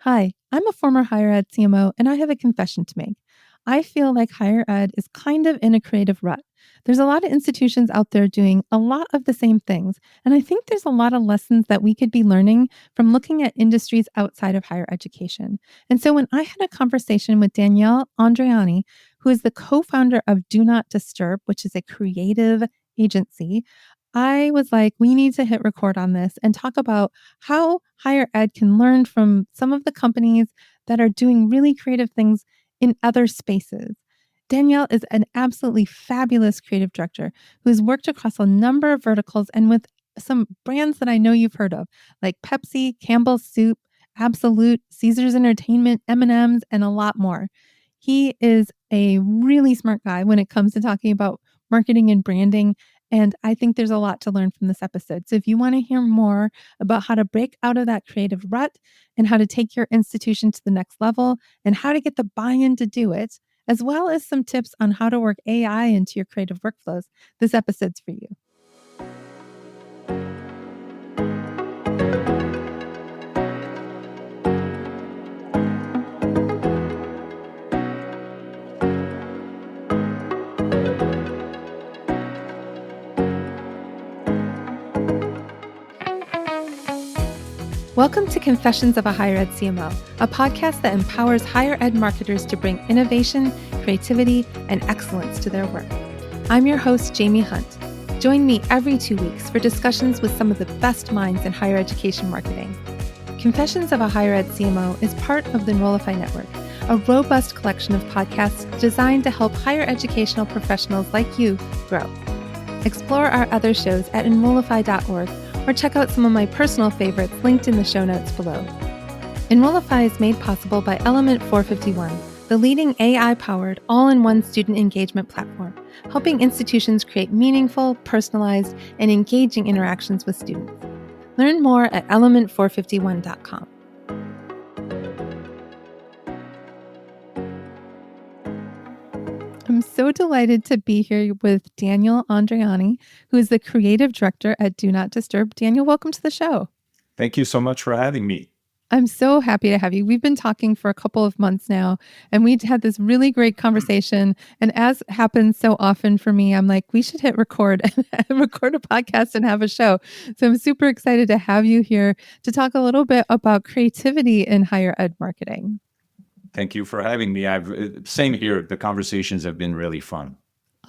Hi, I'm a former higher ed CMO and I have a confession to make. I feel like higher ed is kind of in a creative rut. There's a lot of institutions out there doing a lot of the same things. And I think there's a lot of lessons that we could be learning from looking at industries outside of higher education. And so when I had a conversation with Daniel Andreani, who is the co founder of Do Not Disturb, which is a creative agency, I was like, we need to hit record on this and talk about how higher ed can learn from some of the companies that are doing really creative things in other spaces. Danielle is an absolutely fabulous creative director who has worked across a number of verticals and with some brands that I know you've heard of, like Pepsi, Campbell's Soup, Absolute, Caesars Entertainment, M&M's, and a lot more. He is a really smart guy when it comes to talking about marketing and branding. And I think there's a lot to learn from this episode. So if you want to hear more about how to break out of that creative rut and how to take your institution to the next level and how to get the buy-in to do it, as well as some tips on how to work AI into your creative workflows, this episode's for you. Welcome to Confessions of a Higher Ed CMO, a podcast that empowers higher ed marketers to bring innovation, creativity, and excellence to their work. I'm your host, Jaime Hunt. Join me every 2 weeks for discussions with some of the best minds in higher education marketing. Confessions of a Higher Ed CMO is part of the Enrollify Network, a robust collection of podcasts designed to help higher educational professionals like you grow. Explore our other shows at enrollify.org or check out some of my personal favorites linked in the show notes below. Enrollify is made possible by Element 451, the leading AI-powered all-in-one student engagement platform, helping institutions create meaningful, personalized, and engaging interactions with students. Learn more at element451.com. I'm so delighted to be here with Daniel Andreani, who is the creative director at Do Not Disturb. Daniel, welcome to the show. Thank you so much for having me. I'm so happy to have you. We've been talking for a couple of months now, and we had this really great conversation. And as happens so often for me, I'm like, we should hit record and record a podcast and have a show. So I'm super excited to have you here to talk a little bit about creativity in higher ed marketing. Thank you for having me. Same here. The conversations have been really fun.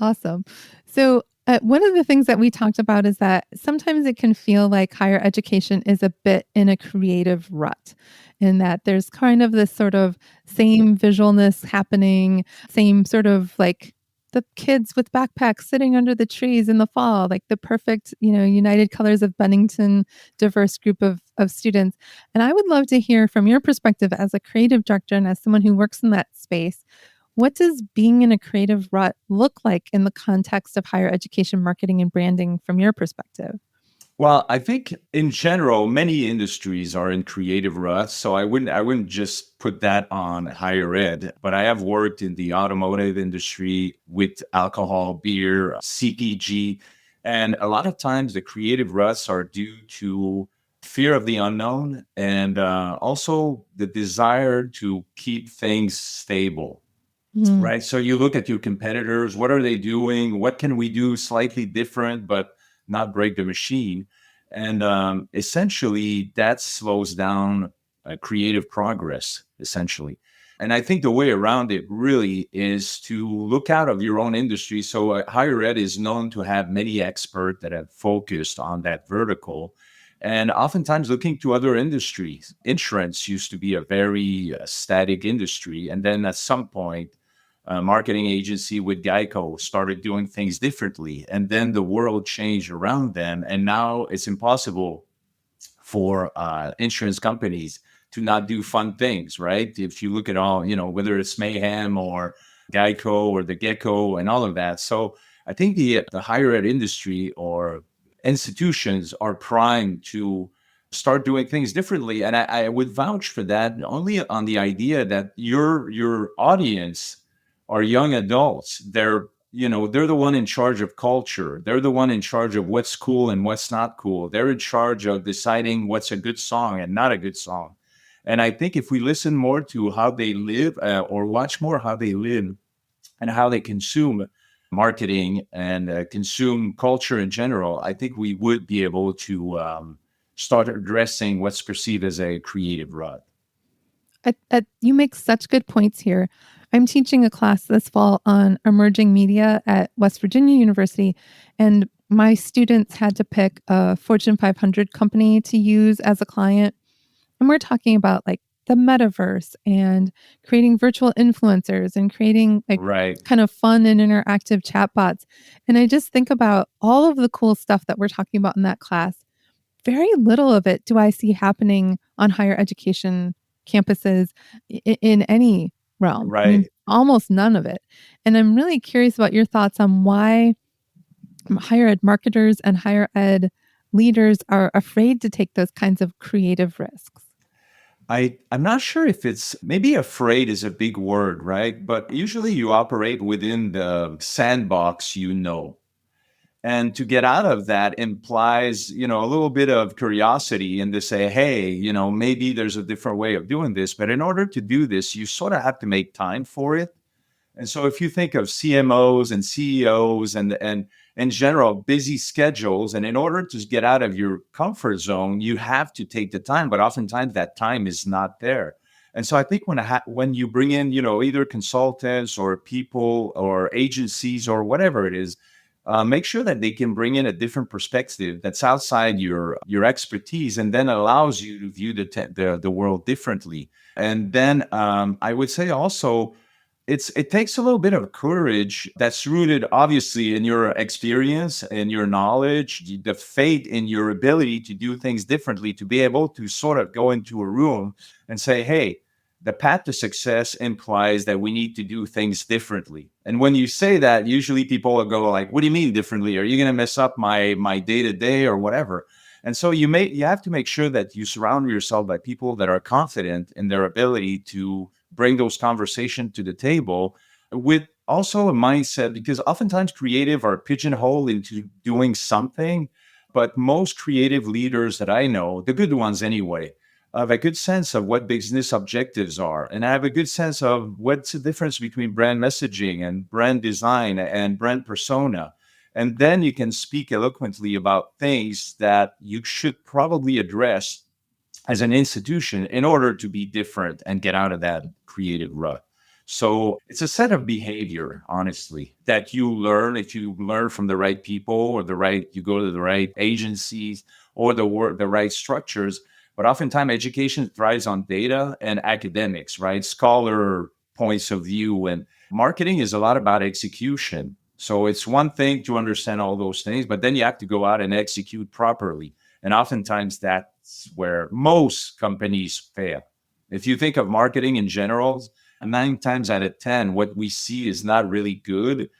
Awesome. So one of the things that we talked about is that sometimes it can feel like higher education is a bit in a creative rut, in that there's kind of this sort of same visualness happening, same sort of like the kids with backpacks sitting under the trees in the fall, like the perfect, United Colors of Bennington diverse group of students. And I would love to hear from your perspective as a creative director and as someone who works in that space. What does being in a creative rut look like in the context of higher education marketing and branding from your perspective? Well, I think in general, many industries are in creative ruts. So I wouldn't just put that on higher ed, but I have worked in the automotive industry with alcohol, beer, CPG. And a lot of times the creative ruts are due to fear of the unknown and also the desire to keep things stable. Right. So you look at your competitors, what are they doing? What can we do slightly different, but not break the machine? And essentially that slows down creative progress, essentially. And I think the way around it really is to look out of your own industry. So higher ed is known to have many experts that have focused on that vertical. And oftentimes looking to other industries. Insurance used to be a very static industry. And then at some point, a marketing agency with Geico started doing things differently. And then the world changed around them. And now it's impossible for insurance companies to not do fun things, right? If you look at all, whether it's Mayhem or Geico or the Gecko and all of that. So I think the higher ed industry or institutions are primed to start doing things differently. And I would vouch for that only on the idea that your audience are young adults. They're the one in charge of culture. They're the one in charge of what's cool and what's not cool. They're in charge of deciding what's a good song and not a good song. And I think if we listen more to how they live or watch more how they live and how they consume marketing and consume culture in general, I think we would be able to start addressing what's perceived as a creative rut. You make such good points here. I'm teaching a class this fall on emerging media at West Virginia University, and my students had to pick a Fortune 500 company to use as a client. And we're talking about like the metaverse and creating virtual influencers and creating like Right. kind of fun and interactive chatbots. And I just think about all of the cool stuff that we're talking about in that class. Very little of it do I see happening on higher education campuses in any realm. I mean, Right. almost none of it. And I'm really curious about your thoughts on why higher ed marketers and higher ed leaders are afraid to take those kinds of creative risks. I'm not sure if it's maybe afraid is a big word, right? But usually you operate within the sandbox, And to get out of that implies, a little bit of curiosity and to say, hey, maybe there's a different way of doing this. But in order to do this, you sort of have to make time for it. And so if you think of CMOs and CEOs and in general busy schedules, and in order to get out of your comfort zone, you have to take the time, but oftentimes that time is not there. And so I think when you bring in, either consultants or people or agencies or whatever it is, make sure that they can bring in a different perspective that's outside your expertise, and then allows you to view the world differently. And then I would say also it takes a little bit of courage that's rooted obviously in your experience and your knowledge, the faith in your ability to do things differently, to be able to sort of go into a room and say, hey, the path to success implies that we need to do things differently. And when you say that, usually people will go like, what do you mean differently? Are you going to mess up my day to day or whatever? And so you have to make sure that you surround yourself by people that are confident in their ability to bring those conversations to the table, with also a mindset, because oftentimes creative are pigeonholed into doing something. But most creative leaders that I know, the good ones anyway, have a good sense of what business objectives are, and I have a good sense of what's the difference between brand messaging and brand design and brand persona. And then you can speak eloquently about things that you should probably address as an institution in order to be different and get out of that creative rut. So it's a set of behavior, honestly, that you learn if you learn from the right people, or you go to the right agencies, or the right structures. But oftentimes education thrives on data and academics, right? Scholar points of view, and marketing is a lot about execution. So it's one thing to understand all those things, but then you have to go out and execute properly. And oftentimes that's where most companies fail. If you think of marketing in general, 9 times out of 10, what we see is not really good.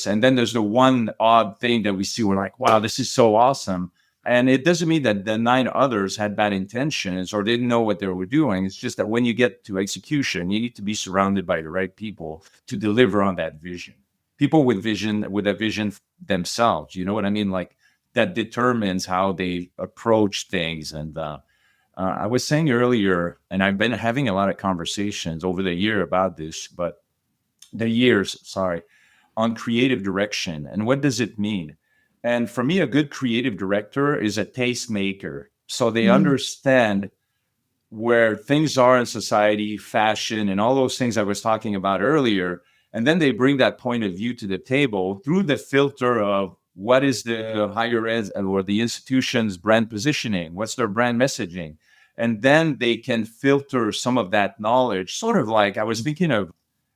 And then there's the one odd thing that we see. We're like, wow, this is so awesome. And it doesn't mean that the 9 others had bad intentions or didn't know what they were doing. It's just that when you get to execution, you need to be surrounded by the right people to deliver on that vision. People with a vision themselves. You know what I mean? Like, that determines how they approach things. And I was saying earlier, and I've been having a lot of conversations over the year about this, but sorry, on creative direction. And what does it mean? And for me, a good creative director is a tastemaker. So they Mm. understand where things are in society, fashion, and all those things I was talking about earlier. And then they bring that point of view to the table through the filter of what is the higher ed or the institution's brand positioning? What's their brand messaging? And then they can filter some of that knowledge, sort of like I was thinking of,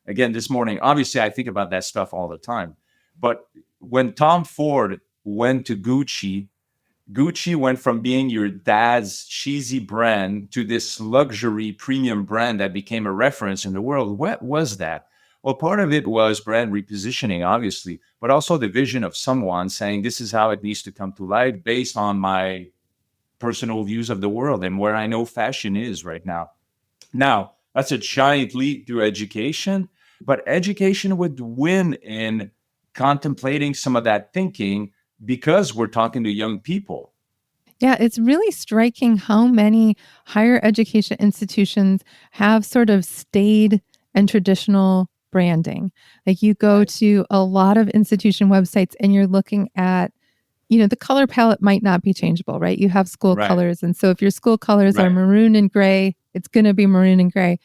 again, this morning. Obviously, I think about that stuff all the time. But when Tom Ford went to Gucci, Gucci went from being your dad's cheesy brand to this luxury premium brand that became a reference in the world. What was that? Well, part of it was brand repositioning, obviously, but also the vision of someone saying, this is how it needs to come to life based on my personal views of the world and where I know fashion is right now. Now, that's a giant leap to education, but education would win in contemplating some of that thinking because we're talking to young people. Yeah, it's really striking how many higher education institutions have sort of staid and traditional branding. Like you go Right. to a lot of institution websites and you're looking at, the color palette might not be changeable, right? You have school Right. colors. And so if your school colors are Right. maroon and gray, it's going to be maroon and gray.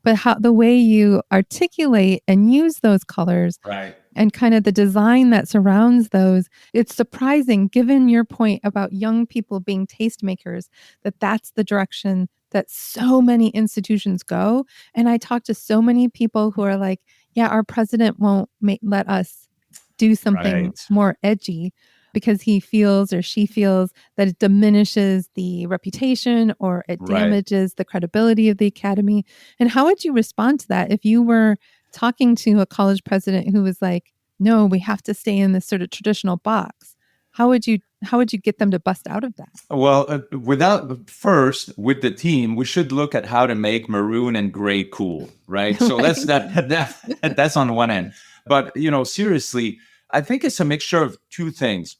But how the way you articulate and use those colors Right. and kind of the design that surrounds those, it's surprising given your point about young people being tastemakers that that's the direction that so many institutions go. And I talk to so many people who are like, yeah, our president won't let us do something Right. more edgy because he feels or she feels that it diminishes the reputation or it Right. damages the credibility of the academy. And how would you respond to that if you were talking to a college president who was like, no, we have to stay in this sort of traditional box? How would you get them to bust out of that? Well, without first with the team, we should look at how to make maroon and gray cool, right? So that's Right. that's on one end. But seriously, I think it's a mixture of two things.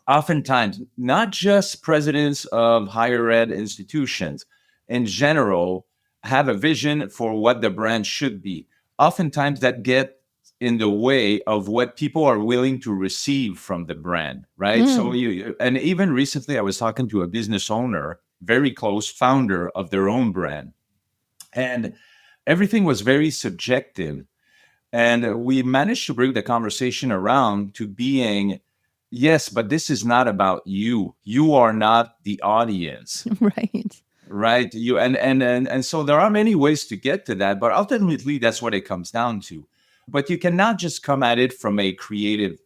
Oftentimes, not just presidents of higher ed institutions in general have a vision for what the brand should be. Oftentimes, that get in the way of what people are willing to receive from the brand, right? So Mm. and even recently, I was talking to a business owner, very close founder of their own brand, and everything was very subjective. And we managed to bring the conversation around to being, yes, but this is not about you. You are not the audience, Right. right? You and so there are many ways to get to that, but ultimately that's what it comes down to. But you cannot just come at it from a creative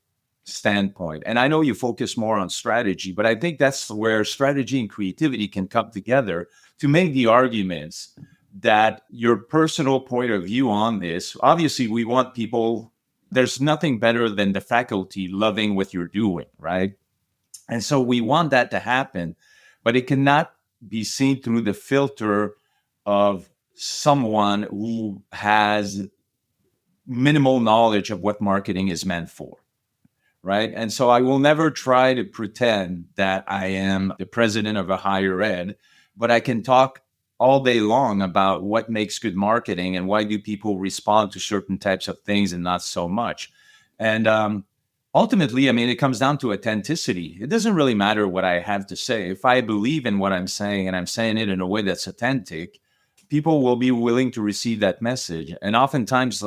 standpoint. And I know you focus more on strategy, but I think that's where strategy and creativity can come together to make the arguments that your personal point of view on this. Obviously, we want people, there's nothing better than the faculty loving what you're doing, right? And so we want that to happen, but it cannot be seen through the filter of someone who has minimal knowledge of what marketing is meant for, right? And so I will never try to pretend that I am the president of a higher ed, but I can talk all day long about what makes good marketing and why do people respond to certain types of things and not so much. And ultimately, I mean, it comes down to authenticity. It doesn't really matter what I have to say. If I believe in what I'm saying and I'm saying it in a way that's authentic, people will be willing to receive that message. And oftentimes,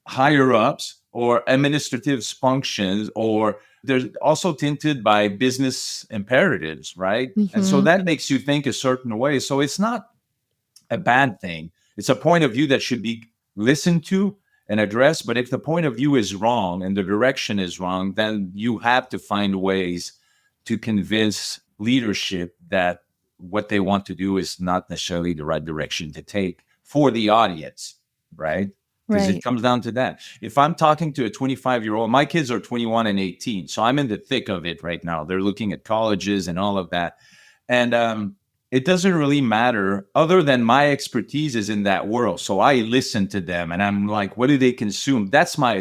higher ups or administrative functions, or they're also tinted by business imperatives, right? And so Hmm. that makes you think a certain way. So it's not a bad thing. It's a point of view that should be listened to and addressed. But if the point of view is wrong and the direction is wrong, then you have to find ways to convince leadership that what they want to do is not necessarily the right direction to take for the audience, right? Because it Right. comes down to that. If I'm talking to a 25-year-old, my kids are 21 and 18. So I'm in the thick of it right now. They're looking at colleges and all of that. And it doesn't really matter other than my expertise is in that world. So I listen to them and I'm like, what do they consume? That's my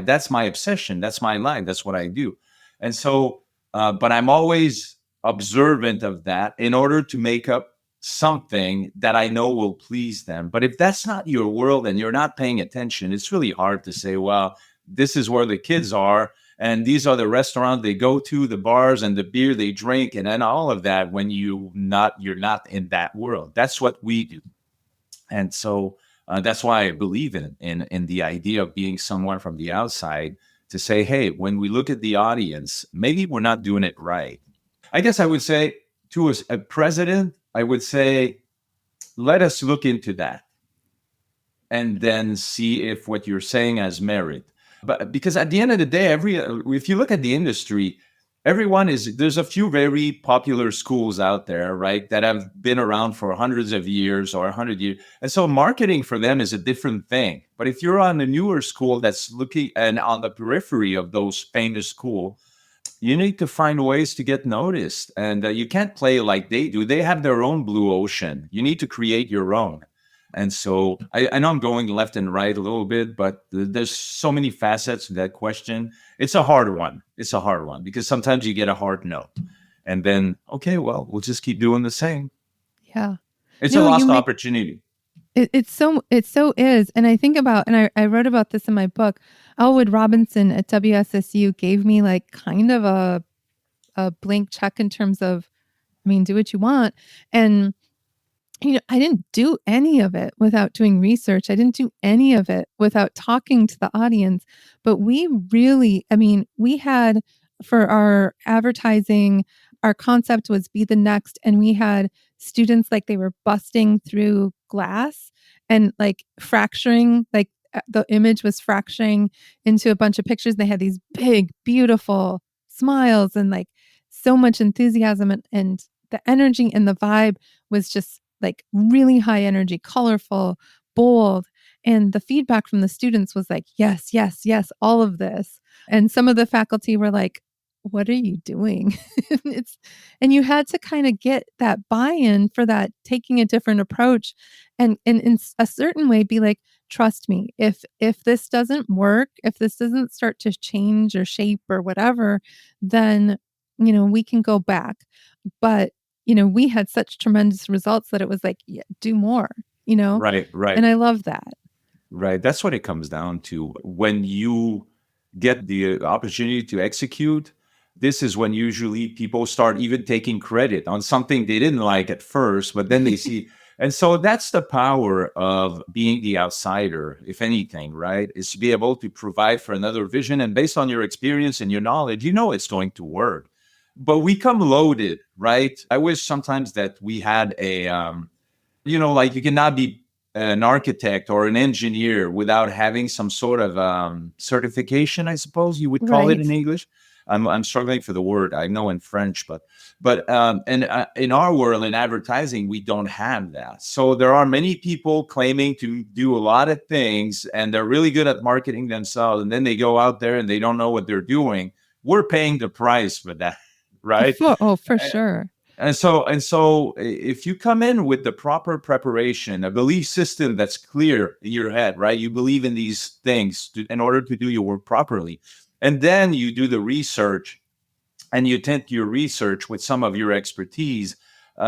obsession. That's my line. That's what I do. And so, but I'm always observant of that in order to make up something that I know will please them. But if that's not your world and you're not paying attention, it's really hard to say, well, this is where the kids are and these are the restaurants they go to, the bars and the beer they drink, and then all of that when you're not in that world. That's what we do. And so that's why I believe in the idea of being someone from the outside to say, hey, when we look at the audience, maybe we're not doing it right. I guess I would say to a president, I would say, let us look into that and then see if what you're saying has merit. But because at the end of the day, if you look at the industry, there's a few very popular schools out there, right, that have been around for hundreds of years or 100 years. And so marketing for them is a different thing. But if you're on a newer school that's looking and on the periphery of those famous schools, you need to find ways to get noticed. And you can't play like they do. They have their own blue ocean. You need to create your own. And so I know I'm going left and right a little bit, but there's so many facets to that question. It's a hard one. It's a hard one because sometimes you get a hard no. And then, okay, well, we'll just keep doing the same. Yeah. It's a No, you lost make opportunity. it so is. And I think about, and I wrote about this in my book. Elwood Robinson at WSSU gave me like kind of a blank check in terms of, I mean, do what you want. And I didn't do any of it without doing research. I didn't do any of it without talking to the audience. But we really, I mean, we had for our advertising, our concept was be the next. And we had students like they were busting through glass and like fracturing, like the image was fracturing into a bunch of pictures. They had these big, beautiful smiles and like so much enthusiasm and the energy and the vibe was just like really high energy, colorful, bold. And the feedback from the students was like, yes, yes, yes, all of this. And some of the faculty were like, what are you doing? it's and you had to kind of get that buy-in for that, taking a different approach and in a certain way be like, trust me, if this doesn't work, if this doesn't start to change or shape or whatever, then we can go back. But we had such tremendous results that it was like, yeah, do more, you know? Right, right. And I love that. Right. That's what it comes down to. When you get the opportunity to execute, this is when usually people start even taking credit on something they didn't like at first, but then they see. And so that's the power of being the outsider, if anything, right? Is to be able to provide for another vision. And based on your experience and your knowledge, it's going to work. But we come loaded, right? I wish sometimes that we had like you cannot be an architect or an engineer without having some sort of certification, I suppose you would call it Right. in English. I'm struggling for the word. I know in French, but in our world in advertising, we don't have that. So there are many people claiming to do a lot of things, and they're really good at marketing themselves, and then they go out there and they don't know what they're doing. We're paying the price for that, right? For sure. And so if you come in with the proper preparation, a belief system that's clear in your head, right? You believe in these things in order to do your work properly. And then you do the research and you tend your research with some of your expertise.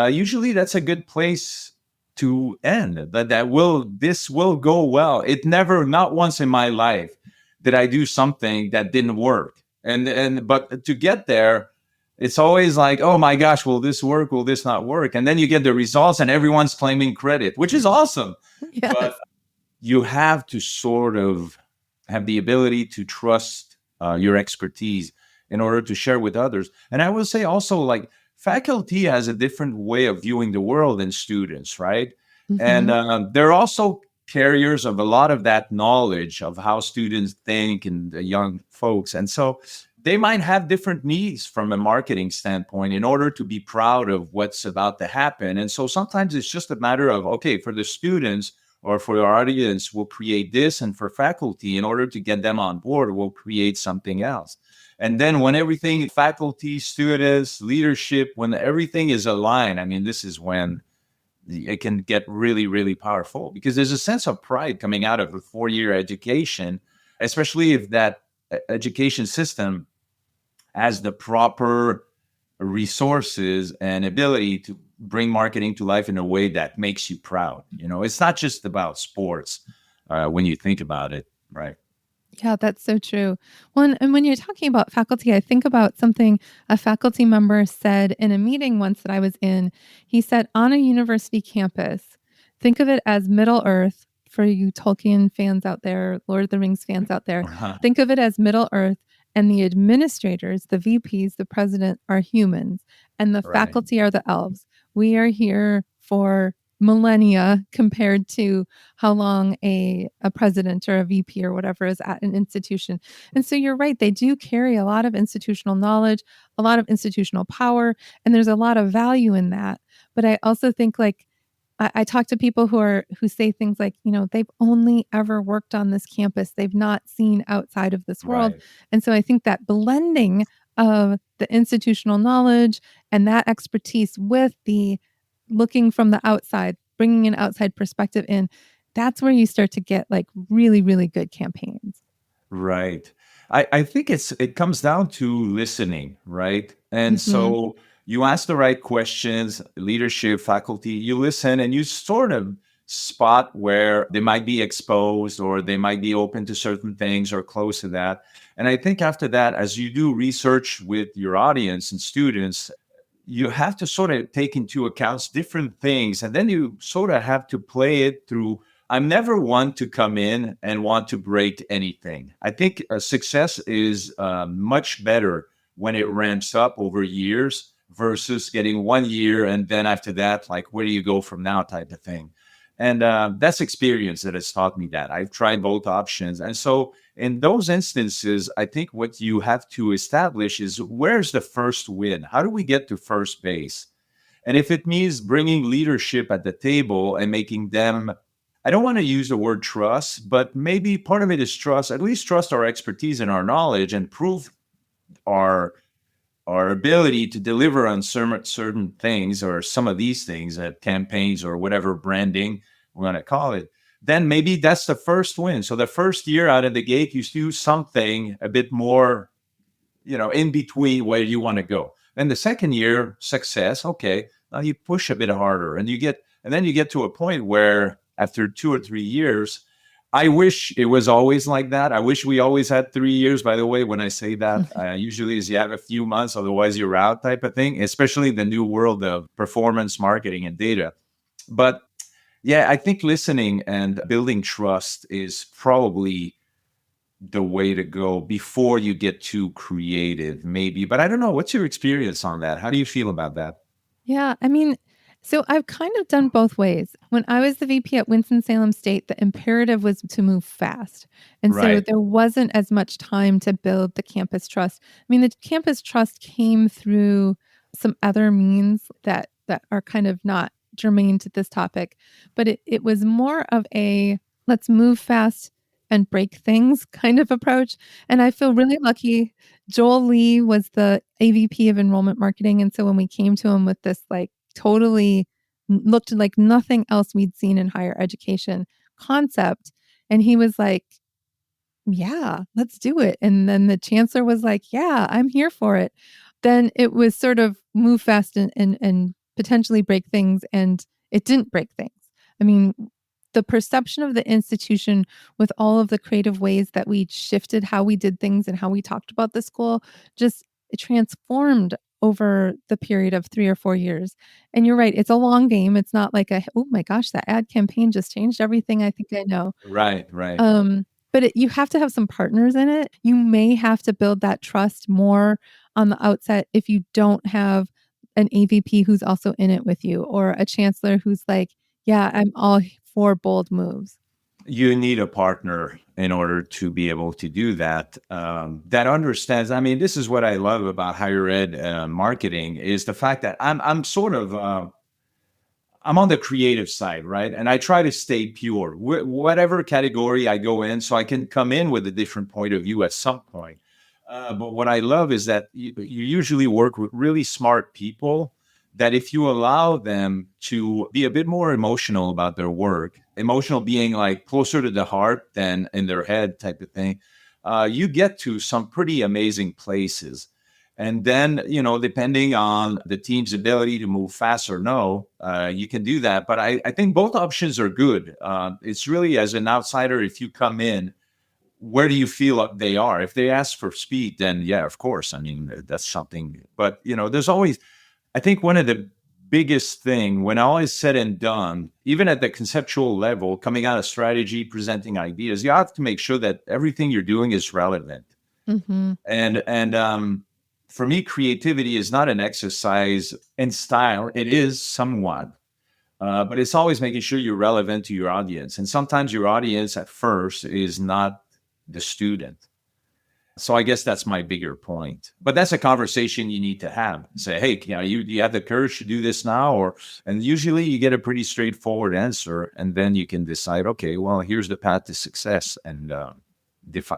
Usually that's a good place to end. This will go well. It never, not once in my life did I do something that didn't work. But to get there, it's always like, oh my gosh, will this work? Will this not work? And then you get the results and everyone's claiming credit, which is awesome. But Yes. you have to sort of have the ability to trust your expertise in order to share with others. And I will say also, like, faculty has a different way of viewing the world than students, right? And Hmm. they're also carriers of a lot of that knowledge of how students think and the young folks. And so they might have different needs from a marketing standpoint in order to be proud of what's about to happen. And so sometimes it's just a matter of, okay, for the students or for our audience, we'll create this. And for faculty, in order to get them on board, we'll create something else. And then when everything, faculty, students, leadership, when everything is aligned, I mean, this is when it can get really, really powerful because there's a sense of pride coming out of a 4-year education, especially if that education system has the proper resources and ability to bring marketing to life in a way that makes you proud. It's not just about sports when you think about it, right? Yeah, that's so true. And when you're talking about faculty, I think about something a faculty member said in a meeting once that I was in. He said, on a university campus, think of it as Middle Earth for you Tolkien fans out there, Lord of the Rings fans out there. Think of it as Middle Earth, and the administrators, the VPs, the president are humans, and the Right. faculty are the elves. We are here for millennia compared to how long a president or a VP or whatever is at an institution. And so you're right, they do carry a lot of institutional knowledge, a lot of institutional power, and there's a lot of value in that. But I also think like I talk to people who say things like, they've only ever worked on this campus. They've not seen outside of this world. Right. And so I think that blending of the institutional knowledge and that expertise with the looking from the outside, bringing an outside perspective in, that's where you start to get like really, really good campaigns. Right. I think it comes down to listening, right? And Hmm. so You ask the right questions, leadership, faculty, you listen, and you sort of spot where they might be exposed or they might be open to certain things or close to that. And I think after that, as you do research with your audience and students, you have to sort of take into account different things, and then you sort of have to play it through. I'm never one to come in and want to break anything. I think success is much better when it ramps up over years versus getting 1 year and then after that, like, where do you go from now type of thing. And that's experience that has taught me that. I've tried both options. And so in those instances, I think what you have to establish is, where's the first win? How do we get to first base? And if it means bringing leadership at the table and making them, I don't want to use the word trust, but maybe part of it is trust, at least trust our expertise and our knowledge and prove our our ability to deliver on certain things, or some of these things, campaigns or whatever branding we're going to call it, then maybe that's the first win. So the first year out of the gate, you do something a bit more, in between where you want to go. Then the second year, success. Okay, now you push a bit harder, and then you get to a point where after 2 or 3 years, I wish it was always like that. I wish we always had 3 years. By the way, when I say that, usually is you have a few months, otherwise you're out type of thing, especially the new world of performance marketing and data. But yeah, I think listening and building trust is probably the way to go before you get too creative, maybe. But I don't know. What's your experience on that? How do you feel about that? Yeah, I mean, so I've kind of done both ways. When I was the VP at Winston-Salem State, the imperative was to move fast. And so Right. there wasn't as much time to build the campus trust. I mean, the campus trust came through some other means that are kind of not germane to this topic, but it was more of a let's move fast and break things kind of approach. And I feel really lucky. Joel Lee was the AVP of enrollment marketing. And so when we came to him with this, like, totally looked like nothing else we'd seen in higher education concept, and he was like, yeah, let's do it. And then the chancellor was like, yeah, I'm here for it. Then it was sort of move fast and potentially break things. And it didn't break things. I mean, the perception of the institution with all of the creative ways that we shifted how we did things and how we talked about the school just transformed over the period of 3 or 4 years. And you're right, it's a long game. It's not like oh my gosh, that ad campaign just changed everything I think I know. Right. Right. But you have to have some partners in it. You may have to build that trust more on the outset if you don't have an AVP who's also in it with you, or a chancellor who's like, yeah, I'm all for bold moves. You need a partner in order to be able to do that. That understands. I mean, this is what I love about higher ed marketing, is the fact that I'm sort of I'm on the creative side, right? And I try to stay pure, whatever category I go in, so I can come in with a different point of view at some point. But what I love is that you usually work with really smart people, that if you allow them to be a bit more emotional about their work, emotional being like closer to the heart than in their head type of thing, you get to some pretty amazing places. And then, depending on the team's ability to move fast or no, you can do that. But I think both options are good. It's really, as an outsider, if you come in, where do you feel they are? If they ask for speed, then yeah, of course. I mean, that's something. But, there's always, I think one of the biggest thing, when all is said and done, even at the conceptual level, coming out of strategy, presenting ideas, you have to make sure that everything you're doing is relevant. Mhm. And for me, creativity is not an exercise in style. It is somewhat, but it's always making sure you're relevant to your audience. And sometimes your audience at first is not the student. So I guess that's my bigger point. But that's a conversation you need to have. Say, hey, you have the courage to do this now, and usually you get a pretty straightforward answer, and then you can decide, okay, well, here's the path to success, and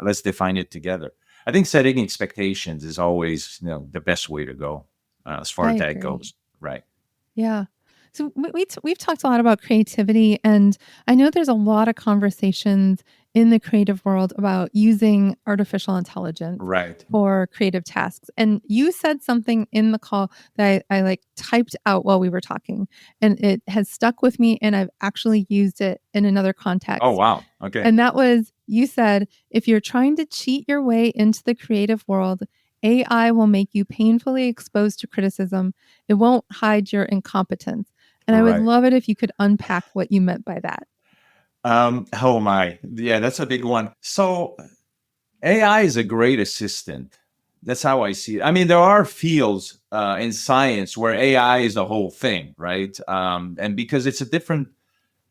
let's define it together. I think setting expectations is always, the best way to go as far I as that agree. goes. Right. Yeah. So we've talked a lot about creativity, and I know there's a lot of conversations in the creative world about using artificial intelligence Right. for creative tasks. And you said something in the call that I like typed out while we were talking, and it has stuck with me. And I've actually used it in another Oh, context. wow. Okay. And that was, you said, if you're trying to cheat your way into the creative world, AI will make you painfully exposed to criticism. It won't hide your incompetence. And I would Right. love it if you could unpack what you meant by that. Oh my. Yeah, that's a big one. So AI is a great assistant. That's how I see it. I mean, there are fields in science where AI is the whole thing, right? And because it's a different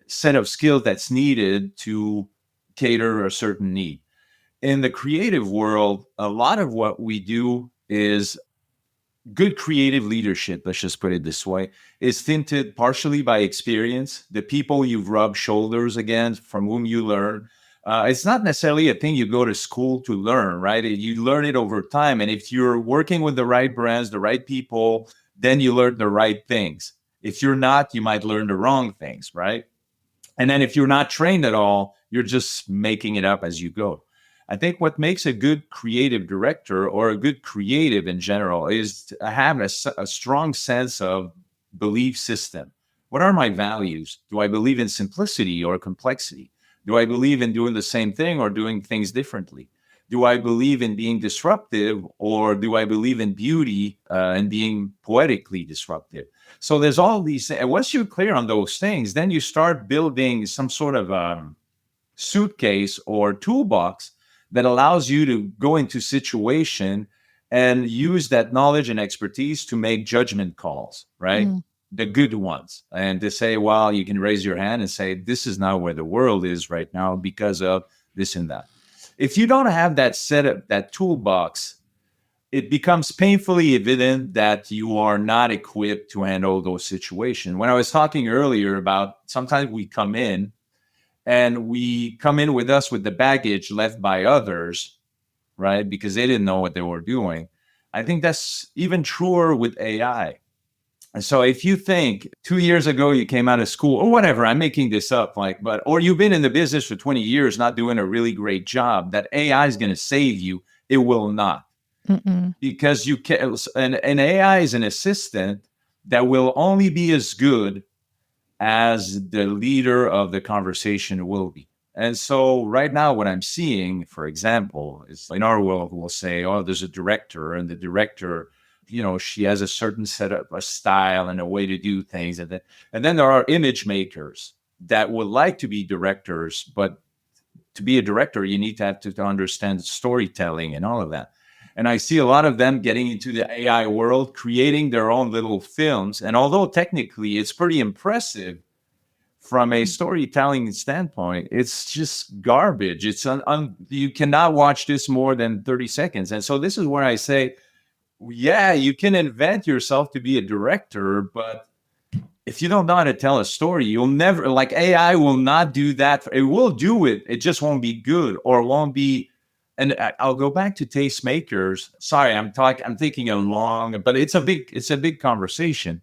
set of skills that's needed to cater a certain need. In the creative world, a lot of what we do is good creative leadership, let's just put it this way, is tinted partially by experience, the people you've rubbed shoulders against, from whom you learn. It's not necessarily a thing you go to school to learn, right? You learn it over time. And if you're working with the right brands, the right people, then you learn the right things. If you're not, you might learn the wrong things, right? And then if you're not trained at all, you're just making it up as you go. I think what makes a good creative director or a good creative in general is to have a strong sense of belief system. What are my values? Do I believe in simplicity or complexity? Do I believe in doing the same thing or doing things differently? Do I believe in being disruptive or do I believe in beauty and being poetically disruptive? So there's all these. And once you're clear on those things, then you start building some sort of suitcase or toolbox that allows you to go into situation and use that knowledge and expertise to make judgment calls, right? Mm. The good ones. And to say, well, you can raise your hand and say, this is not where the world is right now because of this and that. If you don't have that setup, that toolbox, it becomes painfully evident that you are not equipped to handle those situations. When I was talking earlier about sometimes we come in with us with the baggage left by others, right? Because they didn't know what they were doing. I think that's even truer with AI. And so if you think 2 years ago you came out of school or whatever, I'm making this up, or you've been in the business for 20 years not doing a really great job, that AI is going to save you. It will not. Mm-mm. Because you can, and AI is an assistant that will only be as good as the leader of the conversation will be. And so right now, what I'm seeing, for example, is in our world, we'll say, oh, there's a director, and the director, she has a certain set of a style and a way to do things. And then there are image makers that would like to be directors, but to be a director, you need to have to understand storytelling and all of that. And I see a lot of them getting into the AI world, creating their own little films. And although technically it's pretty impressive from a storytelling standpoint, it's just garbage. You cannot watch this more than 30 seconds. And so this is where I say, yeah, you can invent yourself to be a director, but if you don't know how to tell a story, you'll never, like, AI will not do that. It will do it. It just won't be good or won't be. And I'll go back to tastemakers. Sorry, I'm thinking along, but it's a big conversation.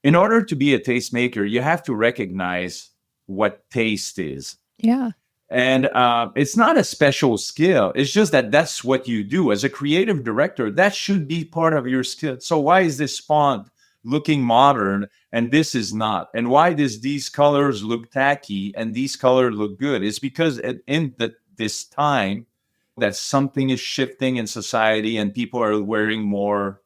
In order to be a tastemaker, you have to recognize what taste is. Yeah. And it's not a special skill. It's just that that's what you do. As a creative director, that should be part of your skill. So why is this font looking modern and this is not? And why does these colors look tacky and these colors look good? It's because this time that something is shifting in society and people are wearing more,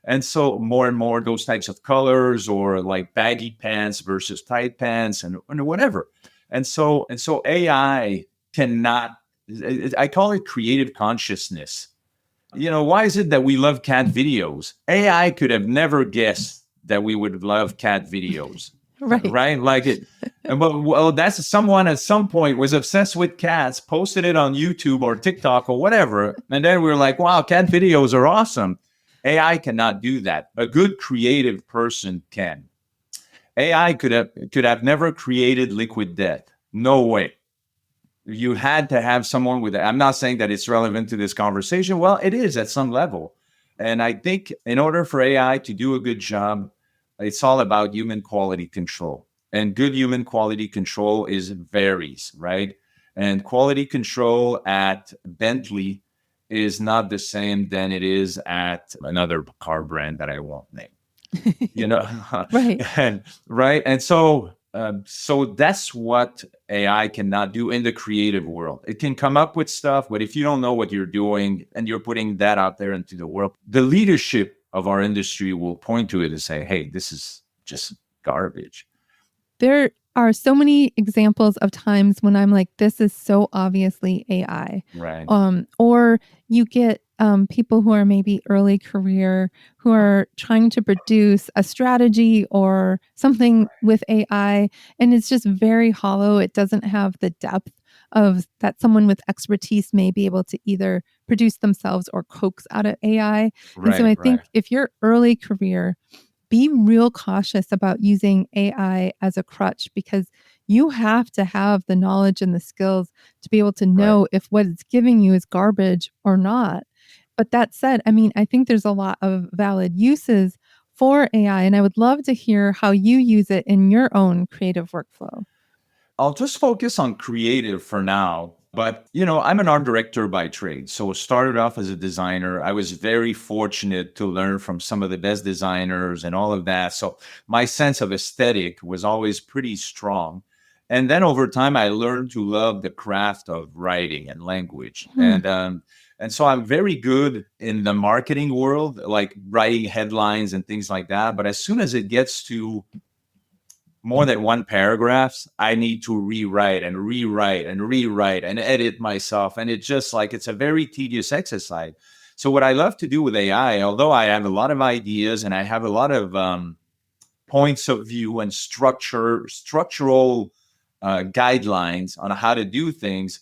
and so more and more those types of colors, or like baggy pants versus tight pants and whatever. And so AI cannot, I call it creative consciousness. Why is it that we love cat videos? AI could have never guessed that we would love cat videos. Right. Right? Like it. Well, that's someone at some point was obsessed with cats, posted it on YouTube or TikTok or whatever. And then we were like, wow, cat videos are awesome. AI cannot do that. A good creative person can. AI could have never created Liquid Death. No way. You had to have someone with it. I'm not saying that it's relevant to this conversation. Well, it is at some level. And I think in order for AI to do a good job, it's all about human quality control. And good human quality control varies, right? And quality control at Bentley is not the same than it is at another car brand that I won't name. You know, Right. and right, and so that's what AI cannot do in the creative world. It can come up with stuff, but if you don't know what you're doing and you're putting that out there into the world, the leadership of our industry will point to it and say, "Hey, this is just garbage." There are so many examples of times when I'm like, this is so obviously AI. Right, Or you get people who are maybe early career who are trying to produce a strategy or something with AI, and it's just very hollow. It doesn't have the depth of that someone with expertise may be able to either produce themselves or coax out of AI. And so right, I right, think if you're early career, be real cautious about using AI as a crutch because you have to have the knowledge and the skills to be able to right. know if what it's giving you is garbage or not. But that said, I mean, I think there's a lot of valid uses for AI, and I would love to hear how you use it in your own creative workflow. I'll just focus on creative for now. But, I'm an art director by trade. So I started off as a designer. I was very fortunate to learn from some of the best designers and all of that. So my sense of aesthetic was always pretty strong. And then over time, I learned to love the craft of writing and language. Hmm. And so I'm very good in the marketing world, like writing headlines and things like that. But as soon as it gets to more than one paragraphs, I need to rewrite and rewrite and rewrite and edit myself. And it's just like it's a very tedious exercise. So what I love to do with AI, although I have a lot of ideas and I have a lot of points of view and structural guidelines on how to do things,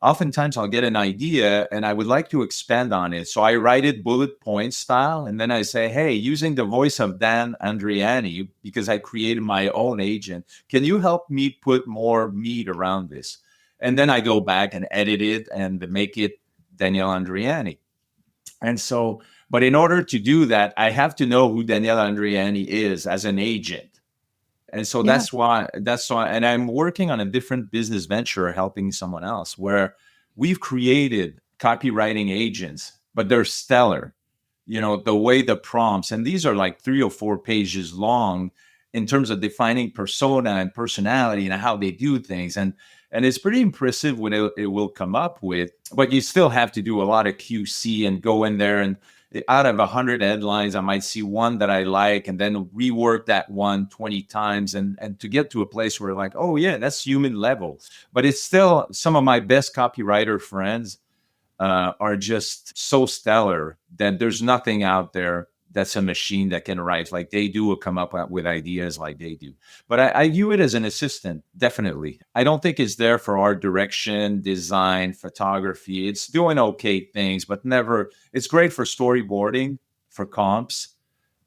oftentimes I'll get an idea and I would like to expand on it. So I write it bullet point style. And then I say, hey, using the voice of Dan Andreani, because I created my own agent, can you help me put more meat around this? And then I go back and edit it and make it Daniel Andreani. And so, but in order to do that, I have to know who Daniel Andreani is as an agent. And so Yeah. that's why, and I'm working on a different business venture helping someone else where we've created copywriting agents, but they're stellar. The way the prompts, and these are like 3 or 4 pages long in terms of defining persona and personality and how they do things. And it's pretty impressive what it will come up with, but you still have to do a lot of QC and go in there and out of 100 headlines, I might see one that I like and then rework that one 20 times and to get to a place where like, oh yeah, that's human level. But it's still some of my best copywriter friends are just so stellar that there's nothing out there that's a machine that can write like they do or come up with ideas like they do. But I view it as an assistant, definitely. I don't think it's there for art direction, design, photography. It's doing okay things, but never, it's great for storyboarding, for comps,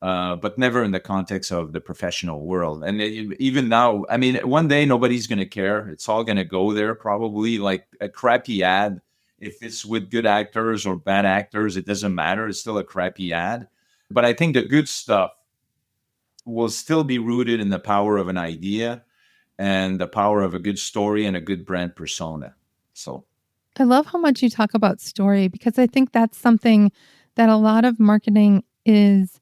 but never in the context of the professional world. And even now, I mean, one day nobody's going to care. It's all going to go there probably like a crappy ad. If it's with good actors or bad actors, it doesn't matter. It's still a crappy ad. But I think the good stuff will still be rooted in the power of an idea and the power of a good story and a good brand persona. So, I love how much you talk about story because I think that's something that a lot of marketing is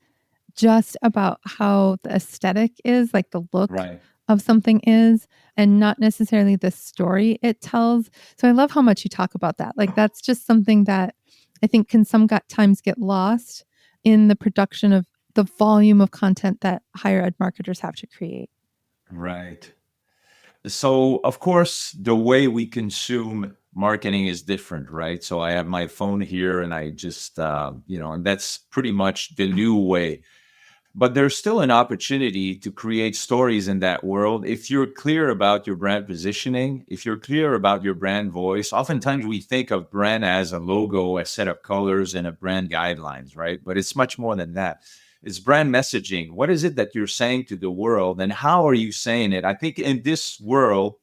just about how the aesthetic is, like the look right. of something is, and not necessarily the story it tells. So I love how much you talk about that. Like that's just something that I think can sometimes get lost in the production of the volume of content that higher ed marketers have to create. Right. So, of course, the way we consume marketing is different, right? So, I have my phone here and I just, and that's pretty much the new way. But there's still an opportunity to create stories in that world if you're clear about your brand positioning, if you're clear about your brand voice. Oftentimes we think of brand as a logo, a set of colors, and a brand guidelines, right? But it's much more than that. It's brand messaging. What is it that you're saying to the world, and how are you saying it? I think in this world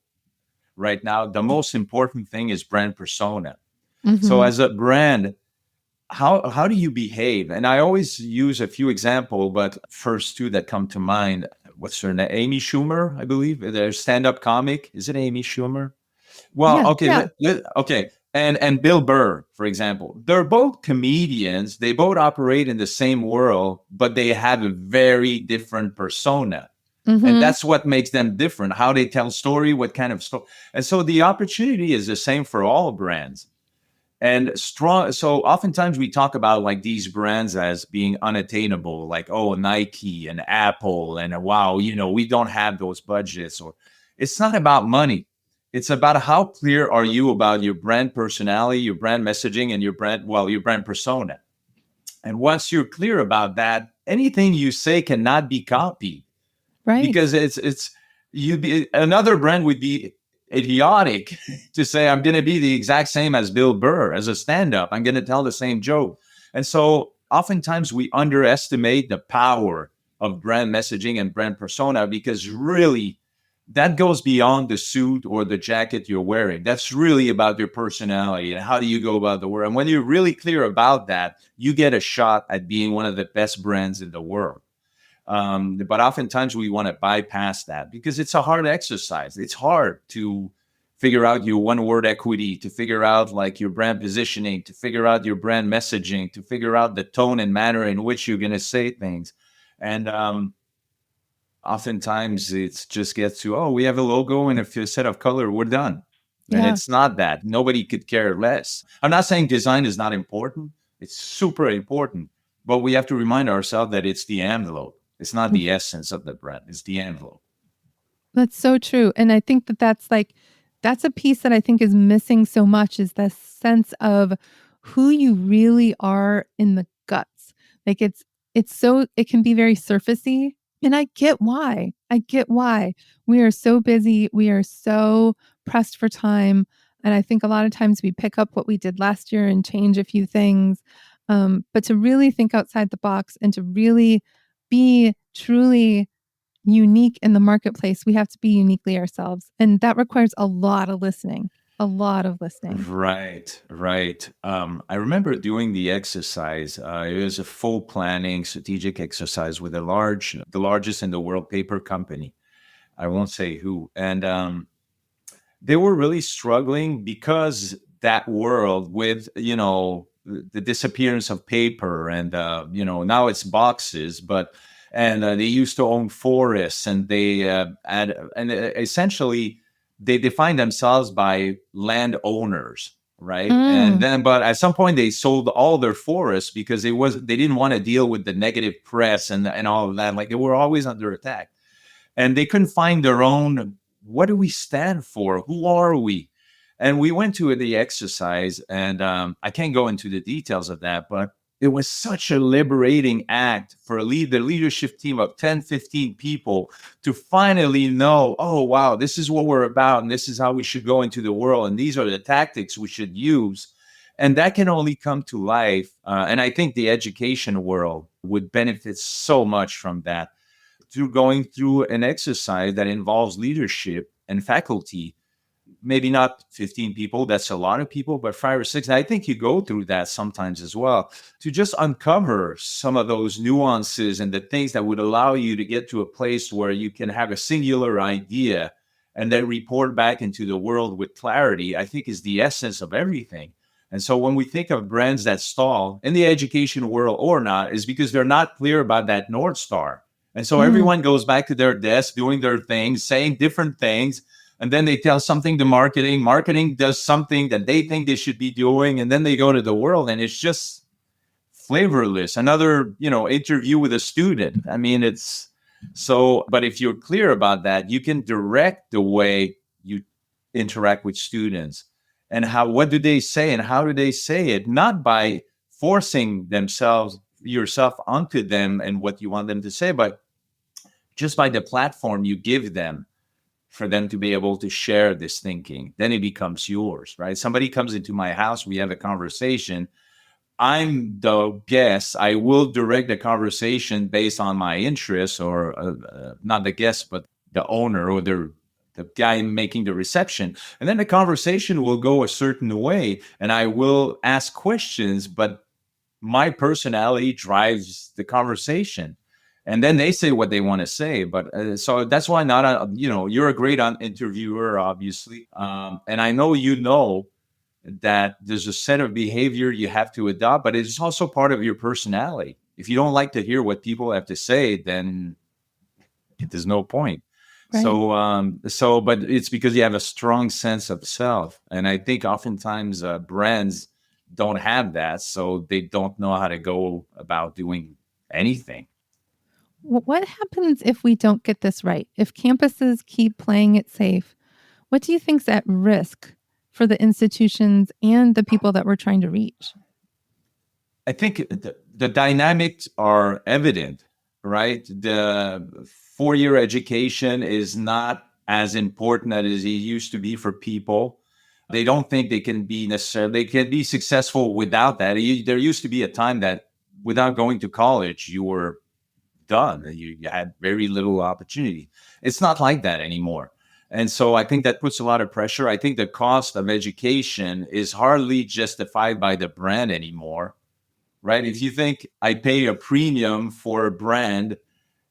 right now, the most important thing is brand persona. So Mhm. as a brand, how do you behave? And I always use a few examples, but first two that come to mind. What's her name? Amy Schumer, I believe. Their stand-up comic. Is it Amy Schumer? Well, Yeah, okay, yeah. okay. And Bill Burr, for example, they're both comedians. They both operate in the same world, but they have a very different persona. And Mhm. that's what makes them different, how they tell story, what kind of story. And so the opportunity is the same for all brands. And strong. So oftentimes we talk about like these brands as being unattainable, like, oh, Nike and Apple, and wow, we don't have those budgets. Or it's not about money. It's about how clear are you about your brand personality, your brand messaging, and your brand persona. And once you're clear about that, anything you say cannot be copied, Right. because it's you'd be another brand would be idiotic to say I'm going to be the exact same as Bill Burr as a stand-up. I'm going to tell the same joke. And so oftentimes we underestimate the power of brand messaging and brand persona, because really that goes beyond the suit or the jacket you're wearing. That's really about your personality and how do you go about the world. And when you're really clear about that, you get a shot at being one of the best brands in the world. But oftentimes we want to bypass that because it's a hard exercise. It's hard to figure out your one word equity, to figure out like your brand positioning, to figure out your brand messaging, to figure out the tone and manner in which you're going to say things. And oftentimes it just gets to, oh, we have a logo and a set of color, we're done. And Yeah. it's not that. Nobody could care less. I'm not saying design is not important. It's super important. But we have to remind ourselves that it's the envelope. It's not the essence of the brand. It's the envelope. That's so true. And I think that that's a piece that I think is missing so much is the sense of who you really are in the guts. Like it can be very surfacey. And I get why. I get why. We are so busy. We are so pressed for time. And I think a lot of times we pick up what we did last year and change a few things. But to really think outside the box and to really be truly unique in the marketplace, we have to be uniquely ourselves. And that requires a lot of listening, a lot of listening. Right, right. I remember doing the exercise. It was a full planning strategic exercise with the largest in the world paper company. I won't say who. And they were really struggling because that world with, the disappearance of paper and, now it's boxes, but, and they used to own forests and essentially they define themselves by landowners. Right. And Mm, then, but at some point they sold all their forests because they didn't want to deal with the negative press and all of that. Like they were always under attack and they couldn't find their own. What do we stand for? Who are we? And we went to the exercise, and I can't go into the details of that, but it was such a liberating act for the leadership team of 10, 15 people to finally know, oh, wow, this is what we're about, and this is how we should go into the world, and these are the tactics we should use. And that can only come to life. And I think the education world would benefit so much from that, through going through an exercise that involves leadership and faculty. Maybe not 15 people, that's a lot of people, but 5 or 6. And I think you go through that sometimes as well, to just uncover some of those nuances and the things that would allow you to get to a place where you can have a singular idea and then report back into the world with clarity, I think is the essence of everything. And so when we think of brands that stall in the education world or not, is because they're not clear about that North Star. And so mm, everyone goes back to their desk, doing their things, saying different things. And then they tell something to marketing. Marketing does something that they think they should be doing. And then they go to the world and it's just flavorless. Another, interview with a student. I mean, it's so, but if you're clear about that, you can direct the way you interact with students and what do they say and how do they say it, not by forcing yourself onto them and what you want them to say, but just by the platform you give them for them to be able to share this thinking. Then it becomes yours, right? Somebody comes into my house, we have a conversation. I'm the guest. I will direct the conversation based on my interests, or not the guest, but the owner or the guy making the reception. And then the conversation will go a certain way, and I will ask questions, but my personality drives the conversation. And then they say what they want to say. But so that's why you're a great interviewer, obviously. And I know that there's a set of behavior you have to adopt, but it's also part of your personality. If you don't like to hear what people have to say, then there's no point. Right. But it's because you have a strong sense of self. And I think oftentimes brands don't have that. So they don't know how to go about doing anything. What happens if we don't get this right? If campuses keep playing it safe, what do you think's at risk for the institutions and the people that we're trying to reach? I think the dynamics are evident, right? The 4-year education is not as important as it used to be for people. They don't think they can be successful without that. There used to be a time that without going to college, you were done. You had very little opportunity. It's not like that anymore. And so I think that puts a lot of pressure. I think the cost of education is hardly justified by the brand anymore, right? If you think I pay a premium for a brand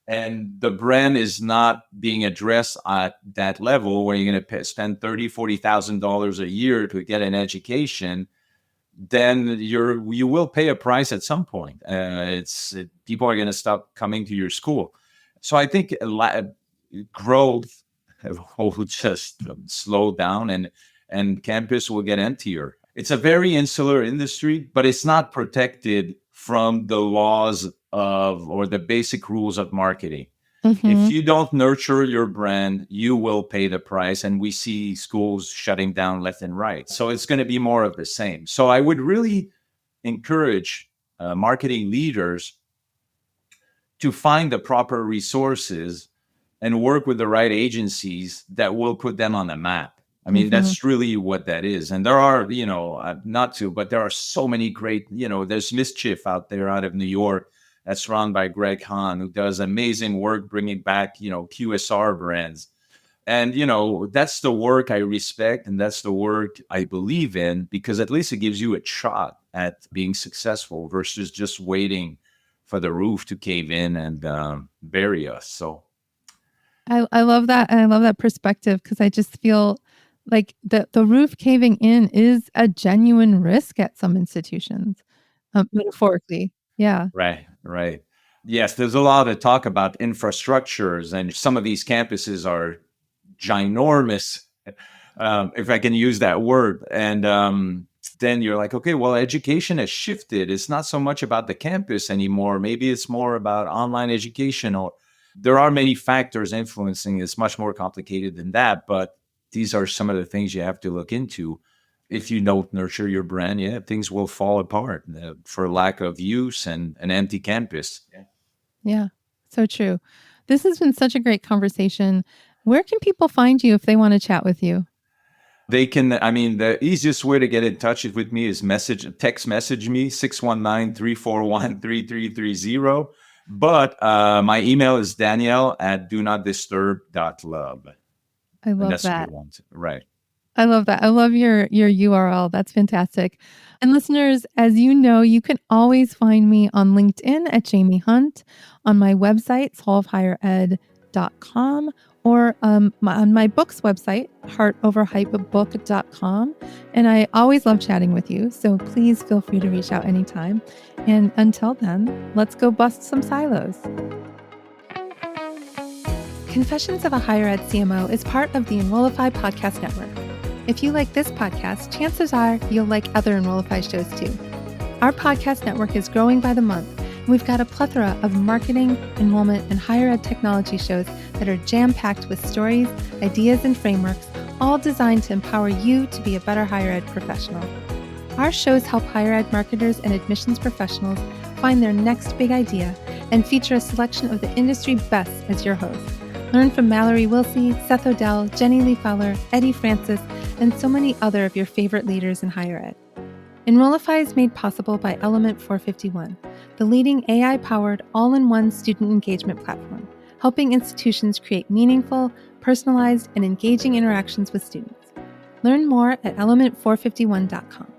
and the brand is not being addressed at that level where you're going to spend $30,000, $40,000 a year to get an education, then you will pay a price at some point. People are going to stop coming to your school. So I think growth will just slow down and campus will get emptier. It's a very insular industry, but it's not protected from the laws or the basic rules of marketing. If you don't nurture your brand, you will pay the price. And we see schools shutting down left and right. So it's going to be more of the same. So I would really encourage marketing leaders to find the proper resources and work with the right agencies that will put them on the map. I mean, that's really what that is. And there are, but there are so many great, there's Mischief out of New York. That's run by Greg Hahn, who does amazing work bringing back, QSR brands. And, that's the work I respect. And that's the work I believe in, because at least it gives you a shot at being successful versus just waiting for the roof to cave in and bury us. So I love that. And I love that perspective, because I just feel like the roof caving in is a genuine risk at some institutions, metaphorically. Yeah. Right. Yes, there's a lot of talk about infrastructures, and some of these campuses are ginormous, if I can use that word. And then you're like, okay, well, education has shifted. It's not so much about the campus anymore. Maybe it's more about online education, or there are many factors influencing. It's much more complicated than that, but these are some of the things you have to look into. If you don't nurture your brand, things will fall apart for lack of use and an empty campus. Yeah, so true. This has been such a great conversation. Where can people find you if they want to chat with you? They can, the easiest way to get in touch with me is text message me, 619-341-3330. But my email is Daniel at donotdisturb.love. I love that's that. What you want. Right. I love that. I love your URL. That's fantastic. And listeners, as you know, you can always find me on LinkedIn at Jaime Hunt, on my website, solvehighered.com, or on my book's website, heartoverhypebook.com. And I always love chatting with you, so please feel free to reach out anytime. And until then, let's go bust some silos. Confessions of a Higher Ed CMO is part of the Enrollify podcast network. If you like this podcast, chances are you'll like other Enrollify shows too. Our podcast network is growing by the month, and we've got a plethora of marketing, enrollment, and higher ed technology shows that are jam-packed with stories, ideas, and frameworks, all designed to empower you to be a better higher ed professional. Our shows help higher ed marketers and admissions professionals find their next big idea and feature a selection of the industry best as your host. Learn from Mallory Wilsey, Seth Odell, Jenny Lee Fowler, Eddie Francis, and so many other of your favorite leaders in higher ed. Enrollify is made possible by Element 451, the leading AI-powered all-in-one student engagement platform, helping institutions create meaningful, personalized, and engaging interactions with students. Learn more at element451.com.